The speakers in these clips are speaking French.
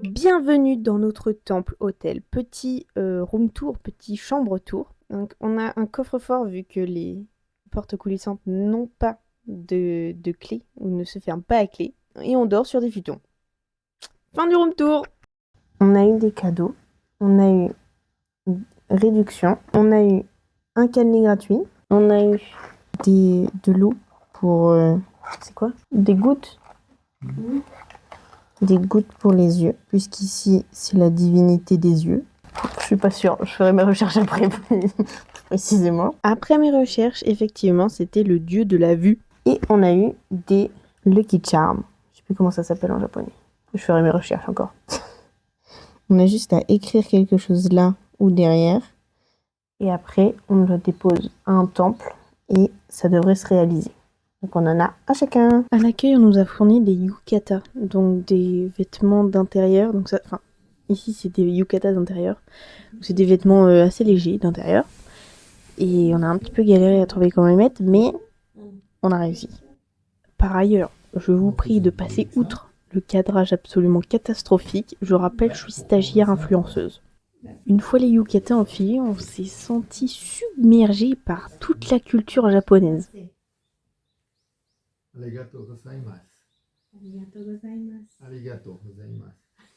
Bienvenue dans notre temple hôtel. Petit room tour, petit chambre tour. Donc, on a un coffre-fort vu que les portes coulissantes n'ont pas de clé ou ne se ferment pas à clé. Et on dort sur des futons. Fin du room tour. On a eu des cadeaux. On a eu une réduction. On a eu un cannelé gratuit. On a eu de l'eau pour... c'est quoi? Des gouttes. Des gouttes pour les yeux, puisqu'ici, c'est la divinité des yeux. Je suis pas sûre, je ferai mes recherches après, précisément. Après mes recherches, effectivement, c'était le dieu de la vue. Et on a eu des Lucky Charms. Je sais plus comment ça s'appelle en japonais. Je ferai mes recherches encore. On a juste à écrire quelque chose là ou derrière. Et après, on le dépose à un temple et ça devrait se réaliser. Donc on en a à chacun. À l'accueil, on nous a fourni des yukata, donc des vêtements d'intérieur. Donc ça, enfin, ici c'est des yukata d'intérieur. C'est des vêtements assez légers d'intérieur. Et on a un petit peu galéré à trouver comment les mettre, mais on a réussi. Par ailleurs, je vous prie de passer outre le cadrage absolument catastrophique. Je rappelle, je suis stagiaire influenceuse. Une fois les yukata enfilés, on s'est senti submergé par toute la culture japonaise. Arigatou gozaimasu. Arigatou gozaimasu. Arigatou gozaimasu.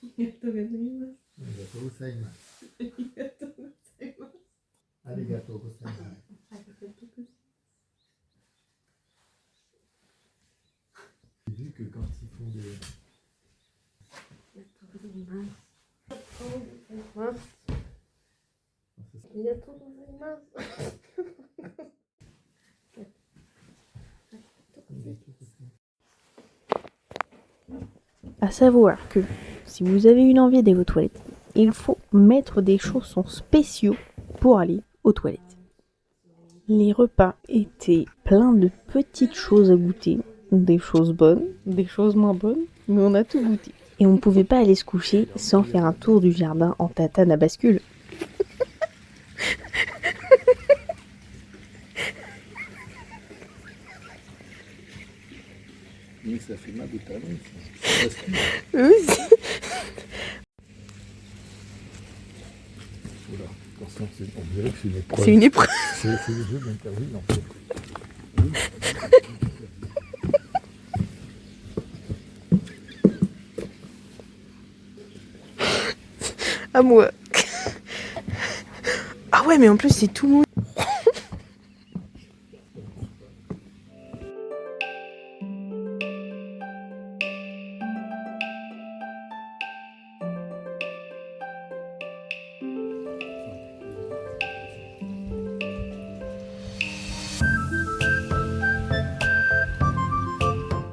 Arigatou gozaimasu. Arigatou gozaimasu. Arigatou gozaimasu. Arigatou gozaimasu. J'ai vu que quand ils font des... Arigatou gozaimasu. Arigatou gozaimasu. À savoir que si vous avez une envie d'aller aux toilettes, il faut mettre des chaussons spéciaux pour aller aux toilettes. Les repas étaient pleins de petites choses à goûter, des choses bonnes, des choses moins bonnes, mais on a tout goûté. Et on ne pouvait pas aller se coucher sans faire un tour du jardin en tatane à bascule. Mais ça fait mal de talons, ça. Oui. Voilà, attention, on dirait que c'est une épreuve. C'est une épreuve. C'est le jeu d'interview, en fait. À moi. Ah ouais, mais en plus c'est tout mou.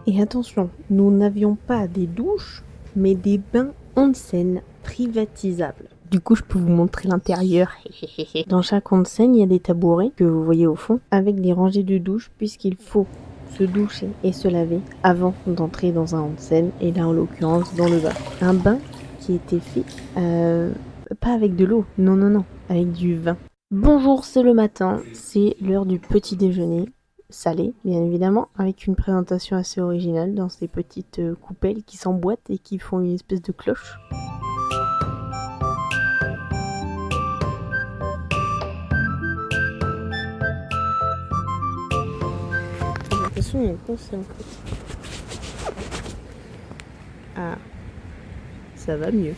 Et attention, nous n'avions pas des douches, mais des bains onsen privatisables. Du coup, je peux vous montrer l'intérieur. Dans chaque onsen, il y a des tabourets que vous voyez au fond, avec des rangées de douches, puisqu'il faut se doucher et se laver avant d'entrer dans un onsen, et là en l'occurrence dans le bain. Un bain qui était fait, pas avec de l'eau, non, avec du vin. Bonjour, c'est le matin, c'est l'heure du petit déjeuner. Salé, bien évidemment, avec une présentation assez originale dans ces petites coupelles qui s'emboîtent et qui font une espèce de cloche. J'ai l'impression qu'il y a une pensée en fait. Ah, ça va mieux.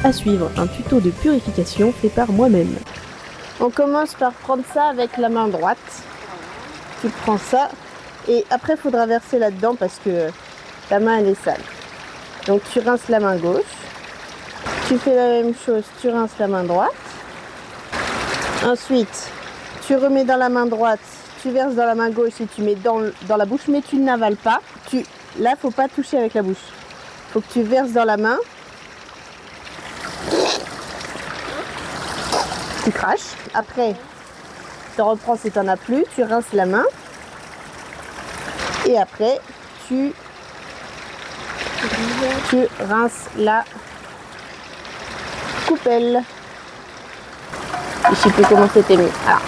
À suivre, un tuto de purification fait par moi-même. On commence par prendre ça avec la main droite. Tu prends ça et après il faudra verser là-dedans parce que ta main elle est sale. Donc tu rinces la main gauche. Tu fais la même chose, tu rinces la main droite. Ensuite, tu remets dans la main droite, tu verses dans la main gauche et tu mets dans la bouche, mais tu n'avales pas. Là, faut pas toucher avec la bouche. Faut que tu verses dans la main. tu craches. Après, tu reprends si t'en as plus, tu rinces la main. Et après, tu rinces la coupelle. Je sais plus comment c'était mis. Alors.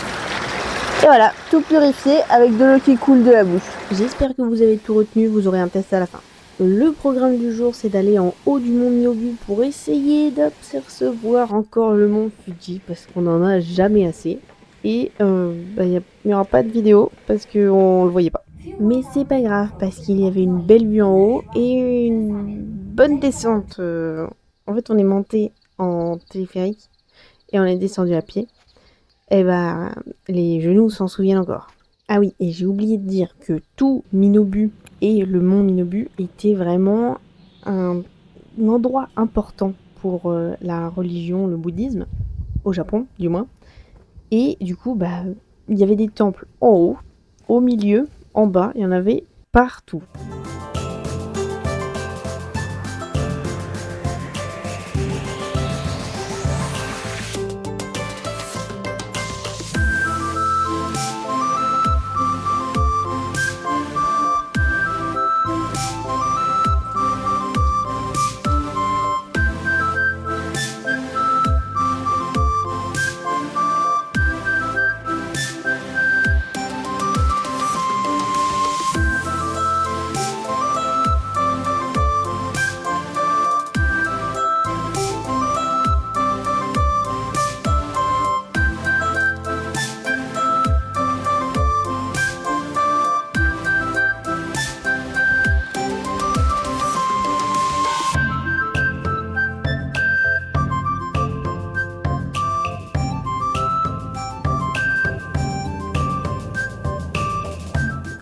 Et voilà, tout purifié avec de l'eau qui coule de la bouche. J'espère que vous avez tout retenu, vous aurez un test à la fin. Le programme du jour, c'est d'aller en haut du mont Myobu pour essayer d'apercevoir encore le mont Fuji parce qu'on n'en a jamais assez. Et il n'y aura pas de vidéo parce qu'on le voyait pas. Mais c'est pas grave parce qu'il y avait une belle vue en haut et une bonne descente. En fait, on est monté en téléphérique et on est descendu à pied. Et les genoux s'en souviennent encore. Ah oui, et j'ai oublié de dire que tout Minobu et le mont Minobu étaient vraiment un endroit important pour la religion, le bouddhisme, au Japon du moins. Et du coup, il y avait des temples en haut, au milieu, en bas, il y en avait partout.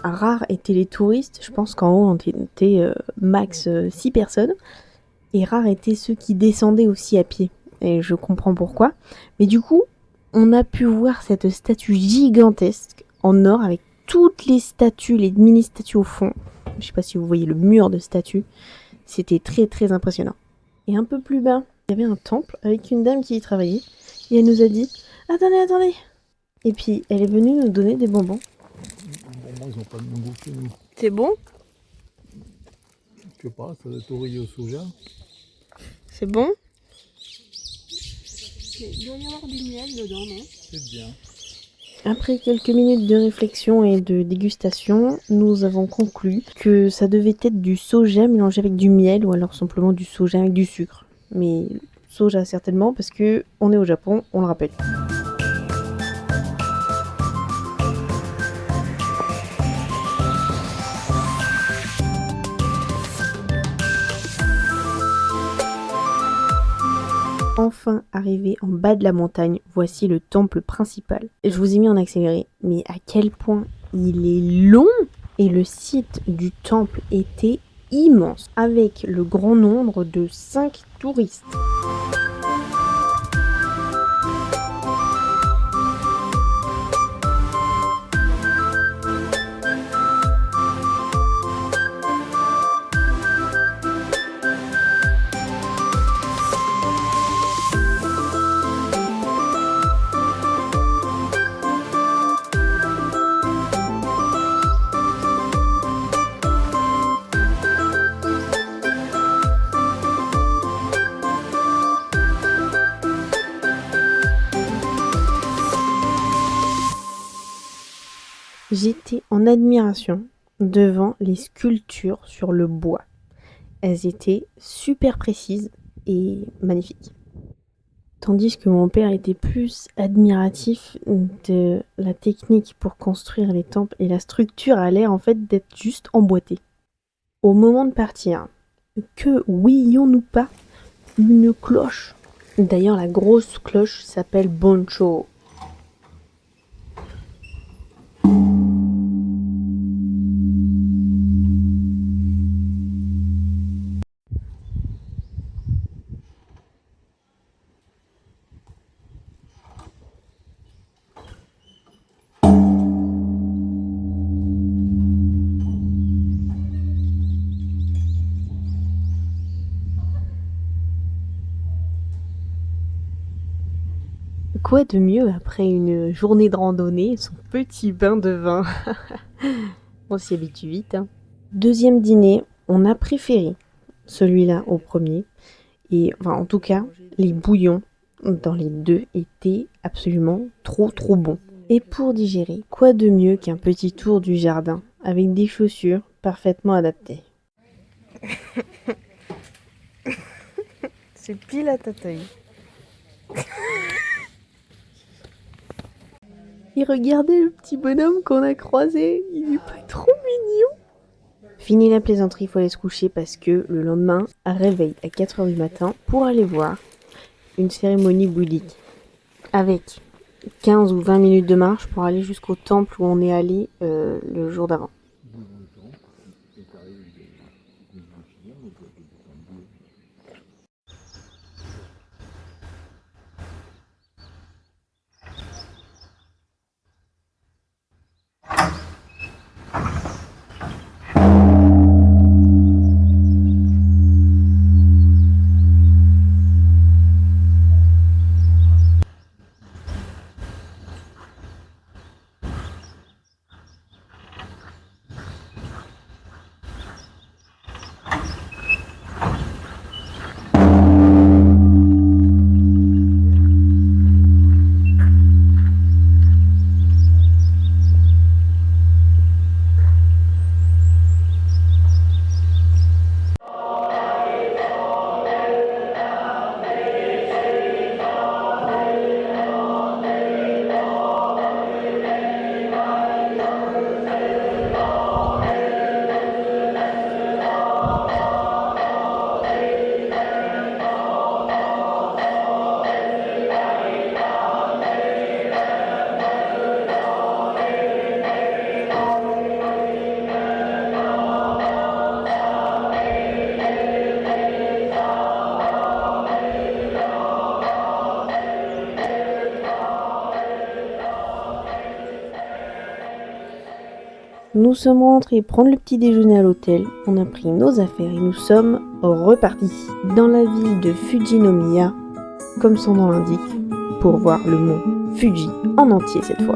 Rares étaient les touristes, je pense qu'en haut on était max 6 personnes, et rares étaient ceux qui descendaient aussi à pied, et je comprends pourquoi. Mais du coup, on a pu voir cette statue gigantesque en or avec toutes les statues, les mini-statues au fond. Je sais pas si vous voyez le mur de statues, c'était très très impressionnant. Et un peu plus bas, il y avait un temple avec une dame qui y travaillait, et elle nous a dit « Attendez !» Et puis elle est venue nous donner des bonbons. Bon, ils n'ont pas le même goût que nous. C'est bon? Je sais pas, ça doit être oreiller au soja. C'est bon? Il doit y avoir du miel dedans, non? C'est bien. Après quelques minutes de réflexion et de dégustation, nous avons conclu que ça devait être du soja mélangé avec du miel ou alors simplement du soja avec du sucre. Mais soja certainement parce que on est au Japon, on le rappelle. Enfin arrivé en bas de la montagne, voici le temple principal. Je vous ai mis en accéléré, mais à quel point il est long! Et le site du temple était immense, avec le grand nombre de 5 touristes. J'étais en admiration devant les sculptures sur le bois. Elles étaient super précises et magnifiques. Tandis que mon père était plus admiratif de la technique pour construire les temples et la structure a l'air en fait d'être juste emboîtée. Au moment de partir, que oublions-nous pas une cloche. D'ailleurs la grosse cloche s'appelle Boncho. Quoi de mieux après une journée de randonnée, son petit bain de vin. On s'y habitue vite, hein. Deuxième dîner, on a préféré celui-là au premier. Et enfin, en tout cas, les bouillons dans les deux étaient absolument trop bons. Et pour digérer, quoi de mieux qu'un petit tour du jardin avec des chaussures parfaitement adaptées. C'est pile à tatouer. Et regardez le petit bonhomme qu'on a croisé, il est pas trop mignon. Fini la plaisanterie, il faut aller se coucher parce que le lendemain, réveil à 4h du matin pour aller voir une cérémonie bouddhique avec 15 ou 20 minutes de marche pour aller jusqu'au temple où on est allé le jour d'avant. Nous sommes rentrés prendre le petit déjeuner à l'hôtel, on a pris nos affaires et nous sommes repartis dans la ville de Fujinomiya, comme son nom l'indique, pour voir le mont Fuji en entier cette fois.